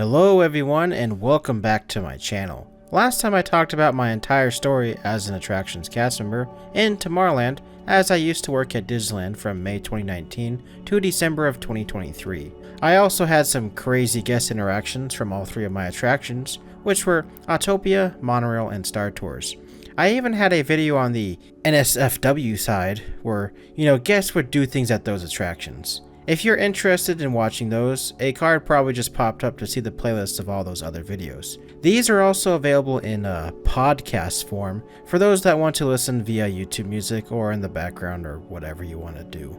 Hello everyone and welcome back to my channel. Last time I talked about my entire story as an attractions cast member in Tomorrowland, as I used to work at Disneyland from May 2019 to December of 2023. I also had some crazy guest interactions from all three of my attractions, which were Autopia, Monorail, and Star Tours. I even had a video on the NSFW side where, guests would do things at those attractions. If you're interested in watching those, a card probably just popped up to see the playlist of all those other videos. These are also available in a podcast form for those that want to listen via YouTube Music or in the background or whatever you want to do.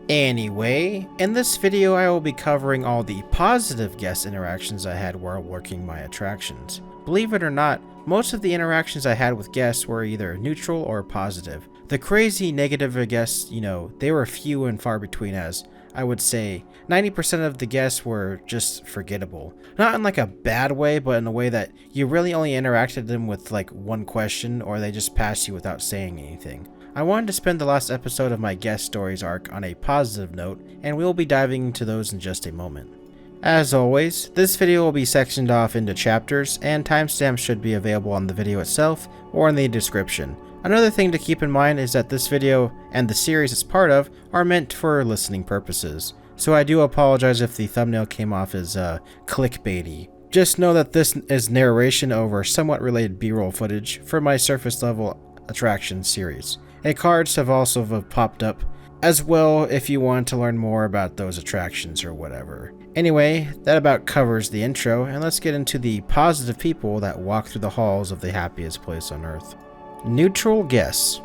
Anyway, in this video I will be covering all the positive guest interactions I had while working my attractions. Believe it or not, most of the interactions I had with guests were either neutral or positive. The crazy negative guests, they were few and far between, as I would say 90% of the guests were just forgettable. Not in like a bad way, but in a way that you really only interacted with them with like one question, or they just passed you without saying anything. I wanted to spend the last episode of my guest stories arc on a positive note, and we'll be diving into those in just a moment. As always, this video will be sectioned off into chapters, and timestamps should be available on the video itself or in the description. Another thing to keep in mind is that this video and the series it's part of are meant for listening purposes, so I do apologize if the thumbnail came off as clickbaity. Just know that this is narration over somewhat related B-roll footage for my surface level attraction series. Cards have also popped up as well if you want to learn more about those attractions or whatever. Anyway, that about covers the intro, and let's get into the positive people that walk through the halls of the happiest place on earth. Neutral guests.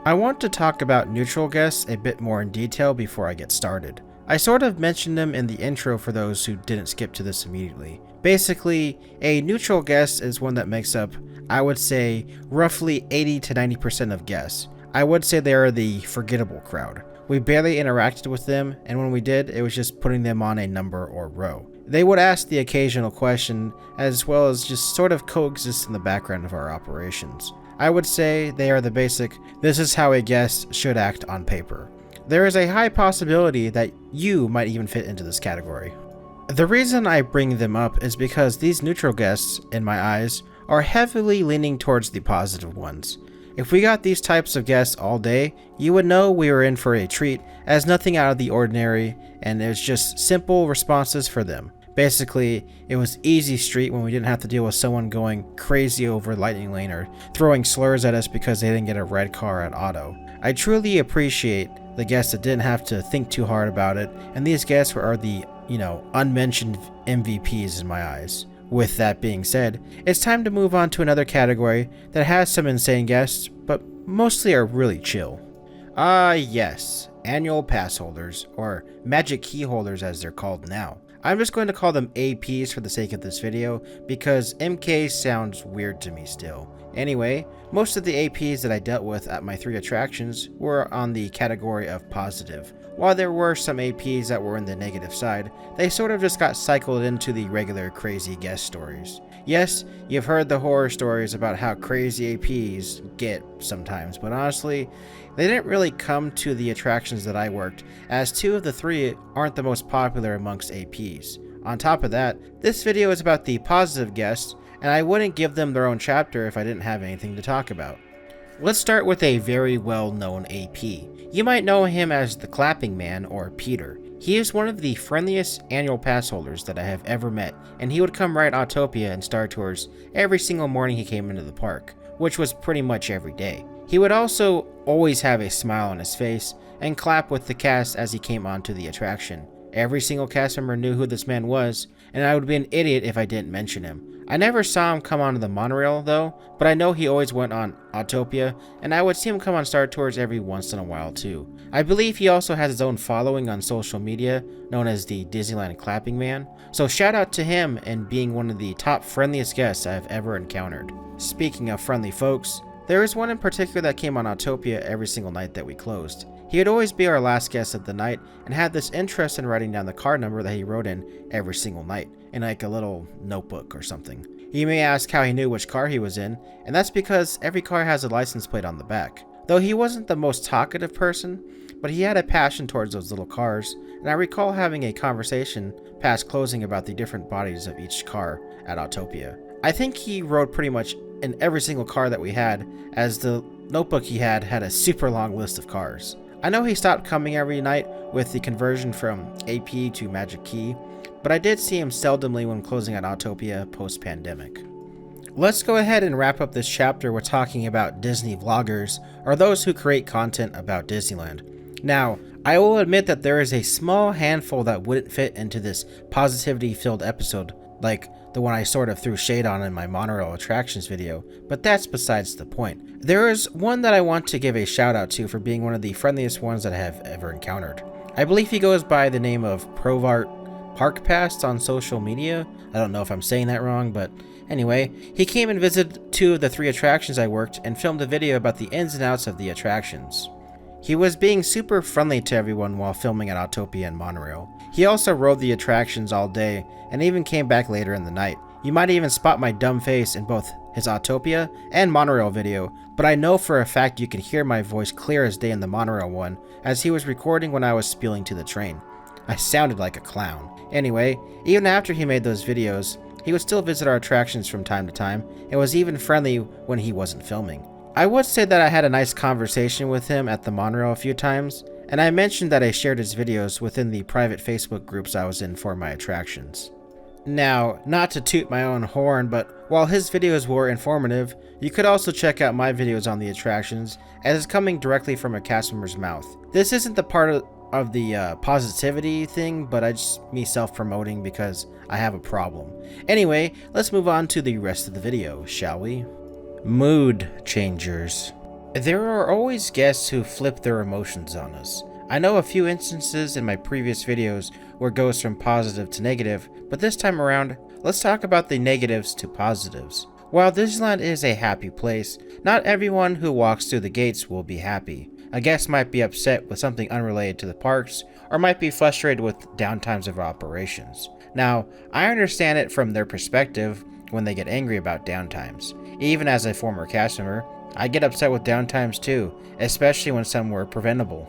I want to talk about neutral guests a bit more in detail before I get started. I sort of mentioned them in the intro for those who didn't skip to this immediately. Basically, a neutral guest is one that makes up, I would say, roughly 80 to 90% of guests. I would say they are the forgettable crowd. We barely interacted with them, and when we did, it was just putting them on a number or row. They would ask the occasional question, as well as just sort of coexist in the background of our operations. I would say they are the basic, this is how a guest should act on paper. There is a high possibility that you might even fit into this category. The reason I bring them up is because these neutral guests, in my eyes, are heavily leaning towards the positive ones. If we got these types of guests all day, you would know we were in for a treat, as nothing out of the ordinary, and it was just simple responses for them. Basically, it was easy street when we didn't have to deal with someone going crazy over lightning lane or throwing slurs at us because they didn't get a red car at auto. I truly appreciate the guests that didn't have to think too hard about it, and these guests are the, unmentioned MVPs in my eyes. With that being said, it's time to move on to another category that has some insane guests, but mostly are really chill. Yes, annual pass holders, or magic key holders as they're called now. I'm just going to call them APs for the sake of this video, because MK sounds weird to me still. Anyway, most of the APs that I dealt with at my three attractions were on the category of positive. While there were some APs that were in the negative side, they sort of just got cycled into the regular crazy guest stories. Yes, you've heard the horror stories about how crazy APs get sometimes, but honestly, they didn't really come to the attractions that I worked, as two of the three aren't the most popular amongst APs. On top of that, this video is about the positive guests, and I wouldn't give them their own chapter if I didn't have anything to talk about. Let's start with a very well-known AP. You might know him as the Clapping Man, or Peter. He is one of the friendliest annual pass holders that I have ever met, and he would come ride Autopia and Star Tours every single morning he came into the park, which was pretty much every day. He would also always have a smile on his face and clap with the cast as he came onto the attraction. Every single cast member knew who this man was, and I would be an idiot if I didn't mention him. I never saw him come onto the Monorail though, but I know he always went on Autopia, and I would see him come on Star Tours every once in a while too. I believe he also has his own following on social media, known as the Disneyland Clapping Man, so shout out to him and being one of the top friendliest guests I've ever encountered. Speaking of friendly folks, there is one in particular that came on Autopia every single night that we closed. He would always be our last guest of the night and had this interest in writing down the card number that he wrote in every single night, in like a little notebook or something. You may ask how he knew which car he was in, and that's because every car has a license plate on the back. Though he wasn't the most talkative person, but he had a passion towards those little cars, and I recall having a conversation past closing about the different bodies of each car at Autopia. I think he rode pretty much in every single car that we had, as the notebook he had a super long list of cars. I know he stopped coming every night with the conversion from AP to Magic Key, but I did see him seldomly when closing at Autopia post-pandemic. Let's go ahead and wrap up this chapter with talking about Disney vloggers, or those who create content about Disneyland. Now, I will admit that there is a small handful that wouldn't fit into this positivity-filled episode, like the one I sort of threw shade on in my Monorail attractions video, but that's besides the point. There is one that I want to give a shout out to for being one of the friendliest ones that I have ever encountered. I believe he goes by the name of Provart Park Pass on social media. I don't know if I'm saying that wrong, but anyway, he came and visited 2 of the 3 attractions I worked and filmed a video about the ins and outs of the attractions. He was being super friendly to everyone while filming at Autopia and Monorail. He also rode the attractions all day and even came back later in the night. You might even spot my dumb face in both his Autopia and Monorail video, but I know for a fact you can hear my voice clear as day in the Monorail one, as he was recording when I was spilling to the train. I sounded like a clown. Anyway, even after he made those videos, he would still visit our attractions from time to time, and was even friendly when he wasn't filming. I would say that I had a nice conversation with him at the Monorail a few times, and I mentioned that I shared his videos within the private Facebook groups I was in for my attractions. Now, not to toot my own horn, but while his videos were informative, you could also check out my videos on the attractions, as it's coming directly from a cast member's mouth. This isn't the part of the positivity thing, but I just me self-promoting because I have a problem. Anyway, let's move on to the rest of the video, shall we? Mood changers. There are always guests who flip their emotions on us. I know a few instances in my previous videos where it goes from positive to negative, but this time around, let's talk about the negatives to positives. While Disneyland is a happy place, not everyone who walks through the gates will be happy. A guest might be upset with something unrelated to the parks, or might be frustrated with downtimes of operations. Now, I understand it from their perspective when they get angry about downtimes. Even as a former cast member, I get upset with downtimes too, especially when some were preventable.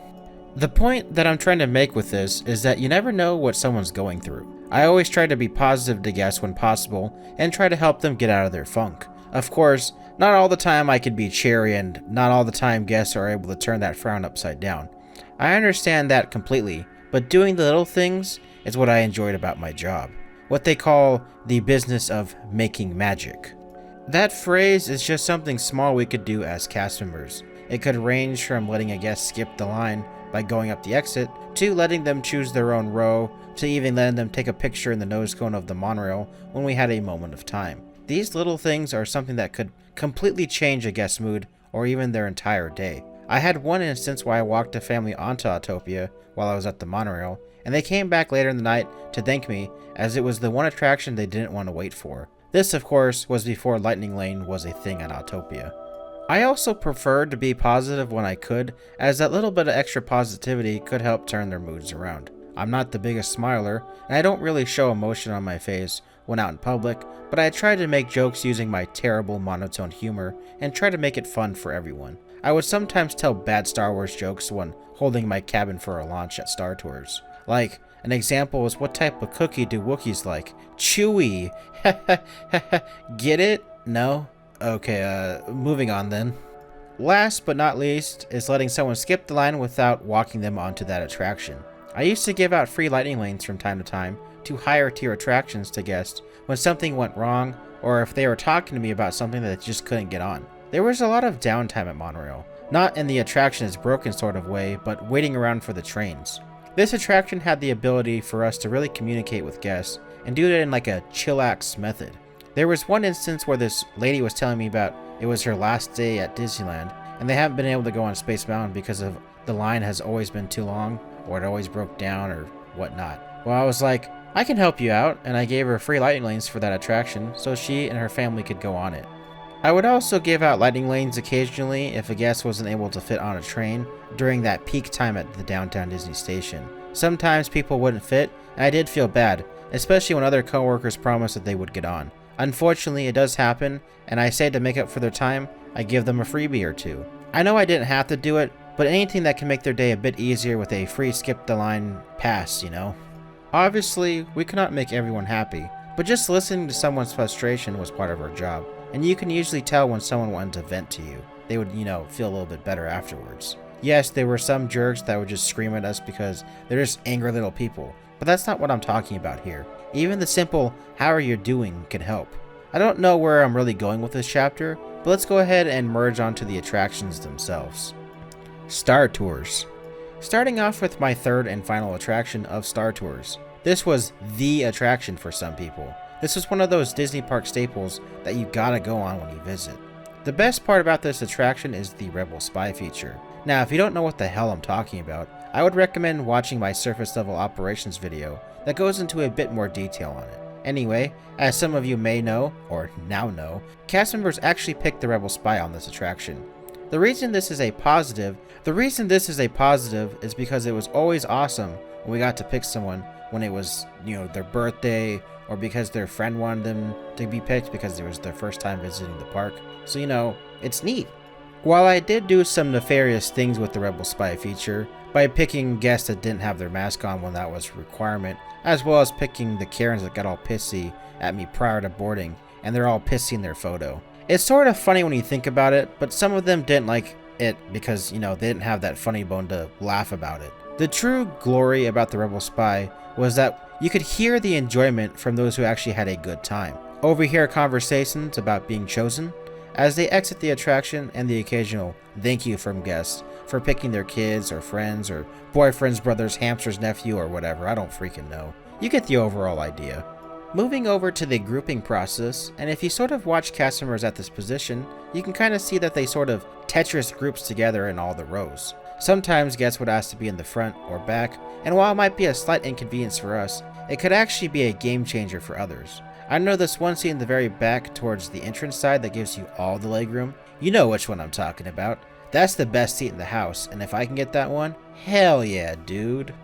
The point that I'm trying to make with this is that you never know what someone's going through. I always try to be positive to guests when possible and try to help them get out of their funk. Of course, not all the time I can be cheery, and not all the time guests are able to turn that frown upside down. I understand that completely, but doing the little things is what I enjoyed about my job. What they call the business of making magic. That phrase is just something small we could do as cast members. It could range from letting a guest skip the line by going up the exit, to letting them choose their own row, to even letting them take a picture in the nose cone of the monorail when we had a moment of time. These little things are something that could completely change a guest's mood or even their entire day. I had one instance where I walked a family onto Autopia while I was at the monorail, and they came back later in the night to thank me, as it was the one attraction they didn't want to wait for. This, of course, was before Lightning Lane was a thing at Autopia. I also preferred to be positive when I could, as that little bit of extra positivity could help turn their moods around. I'm not the biggest smiler, and I don't really show emotion on my face when out in public, but I try to make jokes using my terrible monotone humor and try to make it fun for everyone. I would sometimes tell bad Star Wars jokes when holding my cabin for a launch at Star Tours. Like, an example is, what type of cookie do Wookiees like? Chewy! Get it? No? Okay, moving on then. Last but not least is letting someone skip the line without walking them onto that attraction. I used to give out free lightning lanes from time to time to higher tier attractions to guests when something went wrong, or if they were talking to me about something that they just couldn't get on. There was a lot of downtime at Monorail, not in the attraction is broken sort of way, but waiting around for the trains. This attraction had the ability for us to really communicate with guests and do it in like a chillax method. There was one instance where this lady was telling me about it was her last day at Disneyland, and they haven't been able to go on Space Mountain because of the line has always been too long, or it always broke down, or whatnot. Well, I was like, I can help you out, and I gave her free lightning lanes for that attraction so she and her family could go on it. I would also give out lightning lanes occasionally if a guest wasn't able to fit on a train during that peak time at the downtown Disney station. Sometimes people wouldn't fit, and I did feel bad, especially when other coworkers promised that they would get on. Unfortunately, it does happen, and I say to make up for their time, I give them a freebie or two. I know I didn't have to do it, but anything that can make their day a bit easier with a free skip the line pass, you know? Obviously, we cannot make everyone happy, but just listening to someone's frustration was part of our job, and you can usually tell when someone wanted to vent to you. They would, feel a little bit better afterwards. Yes, there were some jerks that would just scream at us because they're just angry little people, but that's not what I'm talking about here. Even the simple, "how are you doing?" can help. I don't know where I'm really going with this chapter, but let's go ahead and merge onto the attractions themselves. Star Tours. Starting off with my third and final attraction of Star Tours. This was the attraction for some people. This was one of those Disney park staples that you gotta go on when you visit. The best part about this attraction is the Rebel Spy feature. Now, if you don't know what the hell I'm talking about, I would recommend watching my surface level operations video that goes into a bit more detail on it. Anyway, as some of you may know, or now know, cast members actually picked the Rebel Spy on this attraction. The reason this is a positive is because it was always awesome when we got to pick someone when it was, their birthday, or because their friend wanted them to be picked because it was their first time visiting the park. So, it's neat. While I did do some nefarious things with the Rebel Spy feature, by picking guests that didn't have their mask on when that was a requirement, as well as picking the Karens that got all pissy at me prior to boarding, and they're all pissy in their photo. It's sort of funny when you think about it, but some of them didn't like it because, they didn't have that funny bone to laugh about it. The true glory about the Rebel Spy was that you could hear the enjoyment from those who actually had a good time. Overhear conversations about being chosen as they exit the attraction, and the occasional thank you from guests for picking their kids or friends or boyfriend's brother's hamster's nephew or whatever. I don't freaking know. You get the overall idea. Moving over to the grouping process, and if you sort of watch cast members at this position, you can kind of see that they sort of Tetris groups together in all the rows. Sometimes guests would ask to be in the front or back, and while it might be a slight inconvenience for us, it could actually be a game changer for others. I know this one seat in the very back towards the entrance side that gives you all the legroom. You know which one I'm talking about. That's the best seat in the house, and if I can get that one, hell yeah, dude.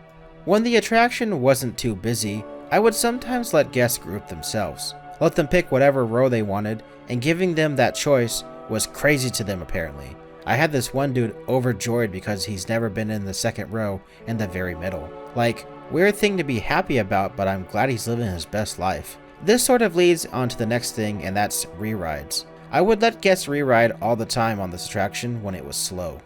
When the attraction wasn't too busy, I would sometimes let guests group themselves. Let them pick whatever row they wanted, and giving them that choice was crazy to them apparently. I had this one dude overjoyed because he's never been in the second row in the very middle. Like, weird thing to be happy about, but I'm glad he's living his best life. This sort of leads on to the next thing, and that's re-rides. I would let guests re-ride all the time on this attraction when it was slow.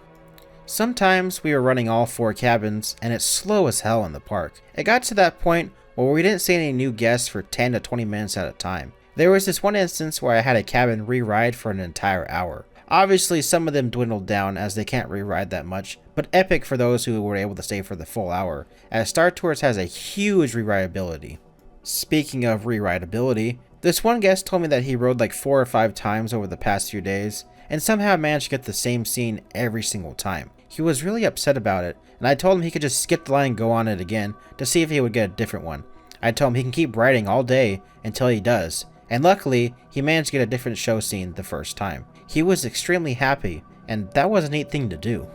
Sometimes we were running all 4 cabins, and it's slow as hell in the park. It got to that point where we didn't see any new guests for 10 to 20 minutes at a time. There was this one instance where I had a cabin re-ride for an entire hour. Obviously, some of them dwindled down as they can't re-ride that much, but epic for those who were able to stay for the full hour, as Star Tours has a huge re-rideability. Speaking of re-rideability, this one guest told me that he rode like 4 or 5 times over the past few days, and somehow managed to get the same scene every single time. He was really upset about it, and I told him he could just skip the line and go on it again to see if he would get a different one. I told him he can keep riding all day until he does, and luckily, he managed to get a different show scene the first time. He was extremely happy, and that was a neat thing to do.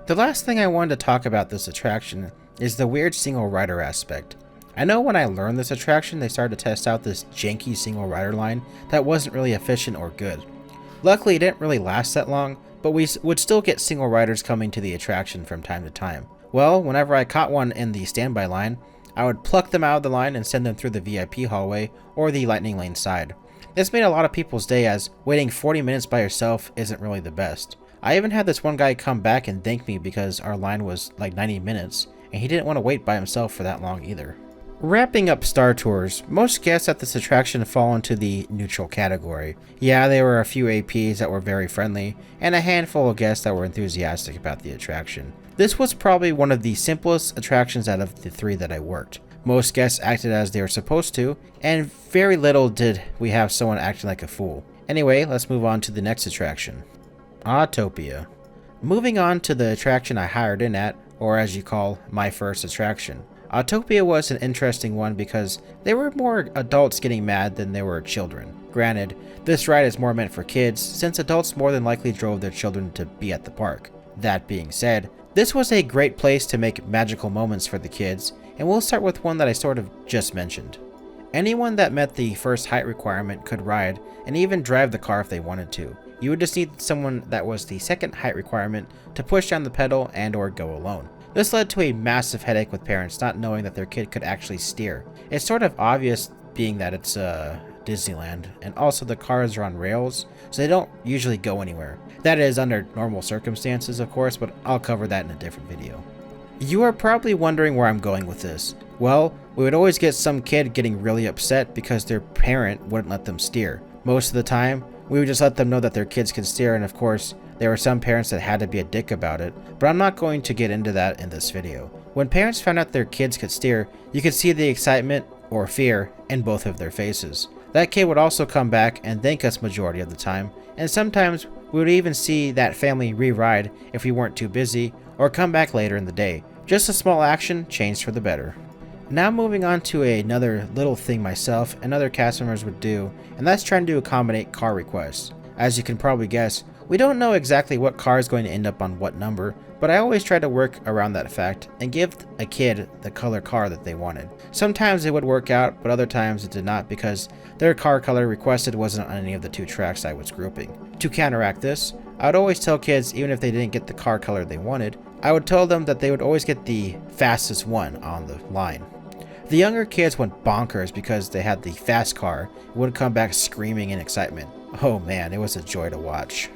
The last thing I wanted to talk about this attraction is the weird single rider aspect. I know when I learned this attraction, they started to test out this janky single rider line that wasn't really efficient or good. Luckily, it didn't really last that long, but we would still get single riders coming to the attraction from time to time. Well, whenever I caught one in the standby line, I would pluck them out of the line and send them through the VIP hallway or the lightning lane side. This made a lot of people's day, as waiting 40 minutes by yourself isn't really the best. I even had this one guy come back and thank me because our line was like 90 minutes, and he didn't want to wait by himself for that long either. Wrapping up Star Tours, most guests at this attraction fall into the neutral category. Yeah, there were a few APs that were very friendly, and a handful of guests that were enthusiastic about the attraction. This was probably one of the simplest attractions out of the 3 that I worked. Most guests acted as they were supposed to, and very little did we have someone acting like a fool. Anyway, let's move on to the next attraction. Autopia. Moving on to the attraction I hired in at, or as you call, my first attraction. Autopia was an interesting one because there were more adults getting mad than there were children. Granted, this ride is more meant for kids, since adults more than likely drove their children to be at the park. That being said, this was a great place to make magical moments for the kids, and we'll start with one that I sort of just mentioned. Anyone that met the first height requirement could ride and even drive the car if they wanted to. You would just need someone that was the second height requirement to push down the pedal and or go alone. This led to a massive headache with parents not knowing that their kid could actually steer. It's sort of obvious being that it's Disneyland, and also the cars are on rails, so they don't usually go anywhere. That is under normal circumstances, of course, but I'll cover that in a different video. You are probably wondering where I'm going with this. Well, we would always get some kid getting really upset because their parent wouldn't let them steer. Most of the time, we would just let them know that their kids can steer, and of course, there were some parents that had to be a dick about it, but I'm not going to get into that in this video. When parents found out their kids could steer, you could see the excitement or fear in both of their faces. That kid would also come back and thank us majority of the time, and sometimes we would even see that family re-ride if we weren't too busy, or come back later in the day. Just a small action changed for the better. Now moving on to another little thing myself and other cast members would do, and that's trying to accommodate car requests. As you can probably guess, we don't know exactly what car is going to end up on what number, but I always try to work around that fact and give a kid the color car that they wanted. Sometimes it would work out, but other times it did not because their car color requested wasn't on any of the two tracks I was grouping. To counteract this, I would always tell kids, even if they didn't get the car color they wanted, I would tell them that they would always get the fastest one on the line. The younger kids went bonkers because they had the fast car and would come back screaming in excitement. Oh man, it was a joy to watch.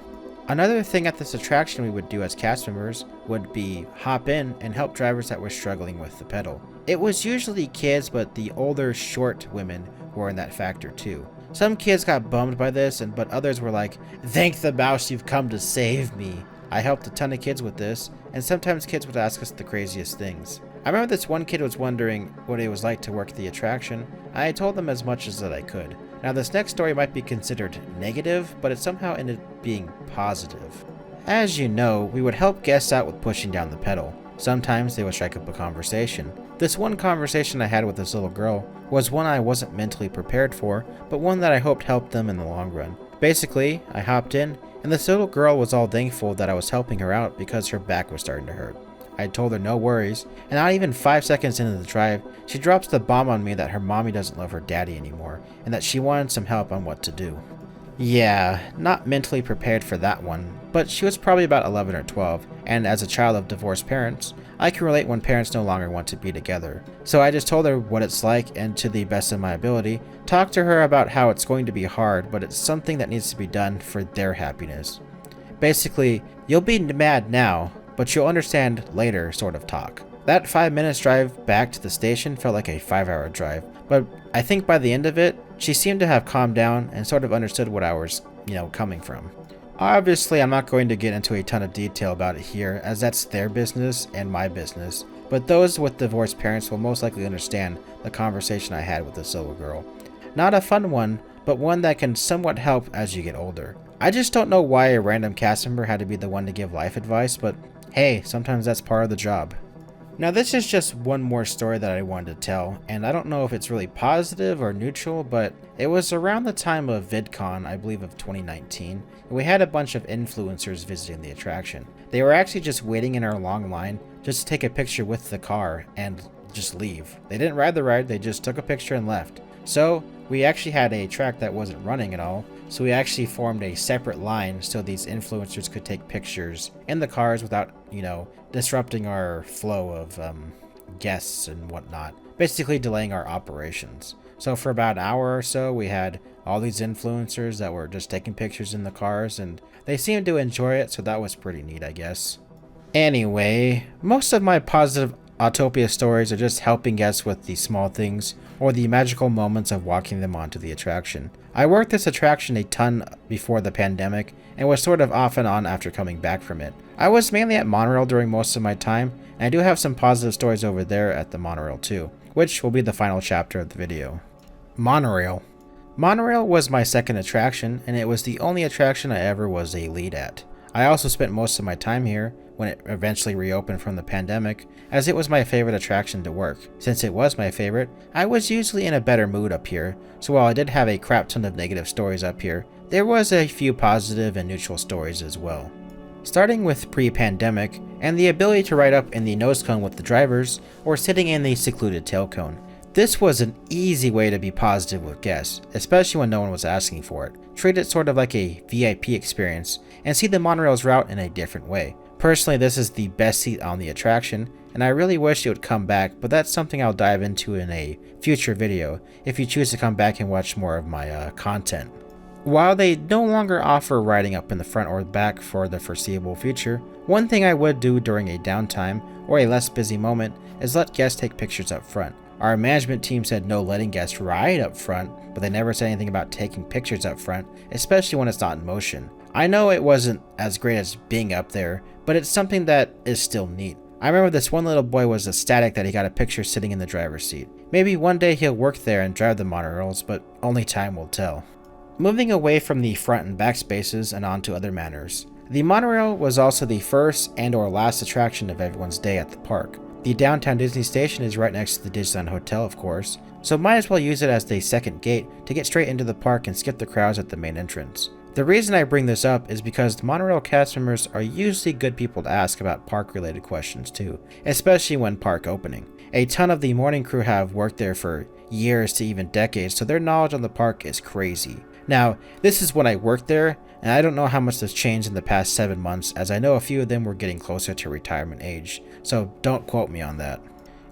Another thing at this attraction we would do as cast members would be hop in and help drivers that were struggling with the pedal. It was usually kids, but the older, short women were in that factor too. Some kids got bummed by this, but others were like, "Thank the mouse, you've come to save me." I helped a ton of kids with this, and sometimes kids would ask us the craziest things. I remember this one kid was wondering what it was like to work the attraction. I told them as much as that I could. Now this next story might be considered negative, but it somehow ended up being positive. As you know, we would help guests out with pushing down the pedal. Sometimes they would strike up a conversation. This one conversation I had with this little girl was one I wasn't mentally prepared for, but one that I hoped helped them in the long run. Basically, I hopped in, and this little girl was all thankful that I was helping her out because her back was starting to hurt. I told her no worries, and not even 5 seconds into the drive, she drops the bomb on me that her mommy doesn't love her daddy anymore, and that she wanted some help on what to do. Yeah, not mentally prepared for that one, but she was probably about 11 or 12, and as a child of divorced parents, I can relate when parents no longer want to be together. So I just told her what it's like, and to the best of my ability, talked to her about how it's going to be hard, but it's something that needs to be done for their happiness. Basically, you'll be mad now, but you'll understand later sort of talk. That 5 minutes drive back to the station felt like a 5-hour drive, but I think by the end of it, she seemed to have calmed down and sort of understood what I was, coming from. Obviously, I'm not going to get into a ton of detail about it here, as that's their business and my business, but those with divorced parents will most likely understand the conversation I had with this little girl. Not a fun one, but one that can somewhat help as you get older. I just don't know why a random cast member had to be the one to give life advice, but hey, sometimes that's part of the job. Now this is just one more story that I wanted to tell, and I don't know if it's really positive or neutral, but it was around the time of VidCon, I believe of 2019, and we had a bunch of influencers visiting the attraction. They were actually just waiting in our long line just to take a picture with the car and just leave. They didn't ride the ride, they just took a picture and left. So we actually had a track that wasn't running at all, so we actually formed a separate line so these influencers could take pictures in the cars without, disrupting our flow of guests and whatnot, basically delaying our operations. So for about an hour or so, we had all these influencers that were just taking pictures in the cars, and they seemed to enjoy it, so that was pretty neat, I guess. Anyway, most of my positive Autopia stories are just helping guests with the small things or the magical moments of walking them onto the attraction. I worked this attraction a ton before the pandemic and was sort of off and on after coming back from it. I was mainly at Monorail during most of my time, and I do have some positive stories over there at the Monorail too, which will be the final chapter of the video. Monorail. Monorail was my second attraction, and it was the only attraction I ever was a lead at. I also spent most of my time here when it eventually reopened from the pandemic, as it was my favorite attraction to work. Since it was my favorite, I was usually in a better mood up here, so while I did have a crap ton of negative stories up here, there was a few positive and neutral stories as well. Starting with pre-pandemic, and the ability to ride up in the nose cone with the drivers, or sitting in the secluded tail cone. This was an easy way to be positive with guests, especially when no one was asking for it. Treat it sort of like a VIP experience and see the monorail's route in a different way. Personally, this is the best seat on the attraction, and I really wish it would come back, but that's something I'll dive into in a future video if you choose to come back and watch more of my content. While they no longer offer riding up in the front or back for the foreseeable future, one thing I would do during a downtime or a less busy moment is let guests take pictures up front. Our management team said no letting guests ride up front, but they never said anything about taking pictures up front, especially when it's not in motion. I know it wasn't as great as being up there, but it's something that is still neat. I remember this one little boy was ecstatic that he got a picture sitting in the driver's seat. Maybe one day he'll work there and drive the monorails, but only time will tell. Moving away from the front and back spaces and onto other matters. The monorail was also the first and or last attraction of everyone's day at the park. The downtown Disney station is right next to the Disneyland Hotel, of course, so might as well use it as the second gate to get straight into the park and skip the crowds at the main entrance. The reason I bring this up is because the monorail cast members are usually good people to ask about park related questions too, especially when park opening. A ton of the morning crew have worked there for years to even decades, so their knowledge on the park is crazy. Now, this is when I worked there, and I don't know how much has changed in the past 7 months, as I know a few of them were getting closer to retirement age, so don't quote me on that.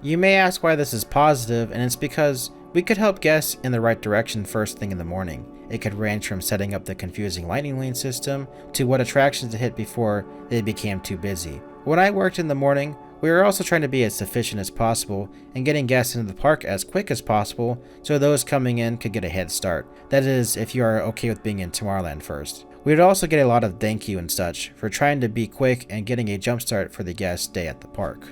You may ask why this is positive, and it's because we could help guests in the right direction first thing in the morning. It could range from setting up the confusing lightning lane system to what attractions to hit before they became too busy. When I worked in the morning, we were also trying to be as efficient as possible and getting guests into the park as quick as possible so those coming in could get a head start. That is, if you are okay with being in Tomorrowland first. We would also get a lot of thank you and such for trying to be quick and getting a jump start for the guests' day at the park.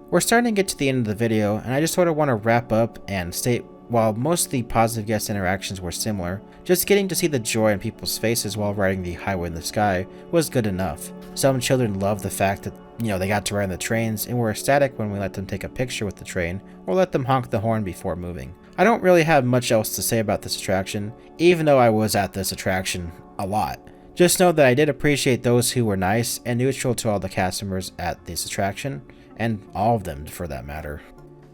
We're starting to get to the end of the video, and I just sort of want to wrap up and state while most of the positive guest interactions were similar, just getting to see the joy on people's faces while riding the Highway in the Sky was good enough. Some children loved the fact that, they got to ride on the trains and were ecstatic when we let them take a picture with the train or let them honk the horn before moving. I don't really have much else to say about this attraction, even though I was at this attraction a lot. Just know that I did appreciate those who were nice and neutral to all the cast members at this attraction, and all of them for that matter.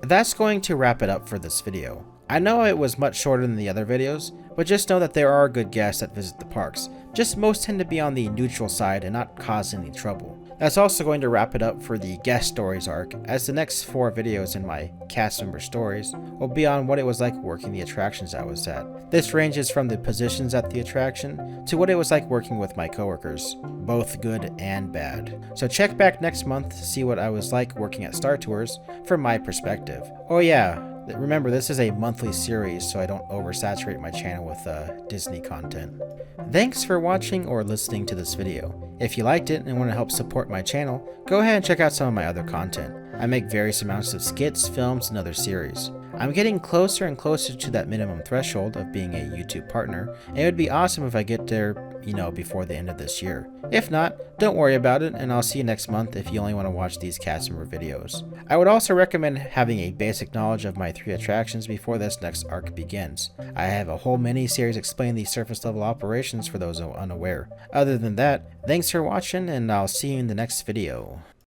That's going to wrap it up for this video. I know it was much shorter than the other videos, but just know that there are good guests that visit the parks. Just most tend to be on the neutral side and not cause any trouble. That's also going to wrap it up for the guest stories arc, as the next 4 videos in my cast member stories will be on what it was like working the attractions I was at. This ranges from the positions at the attraction to what it was like working with my coworkers, both good and bad. So check back next month to see what I was like working at Star Tours from my perspective. Oh yeah, remember this is a monthly series, so I don't oversaturate my channel with Disney content. Thanks for watching or listening to this video. If you liked it and want to help support my channel, go ahead and check out some of my other content. I make various amounts of skits, films, and other series. I'm getting closer and closer to that minimum threshold of being a YouTube partner, and it would be awesome if I get there, before the end of this year. If not, don't worry about it, and I'll see you next month if you only want to watch these cast member videos. I would also recommend having a basic knowledge of my 3 attractions before this next arc begins. I have a whole mini-series explaining the surface level operations for those unaware. Other than that, thanks for watching, and I'll see you in the next video.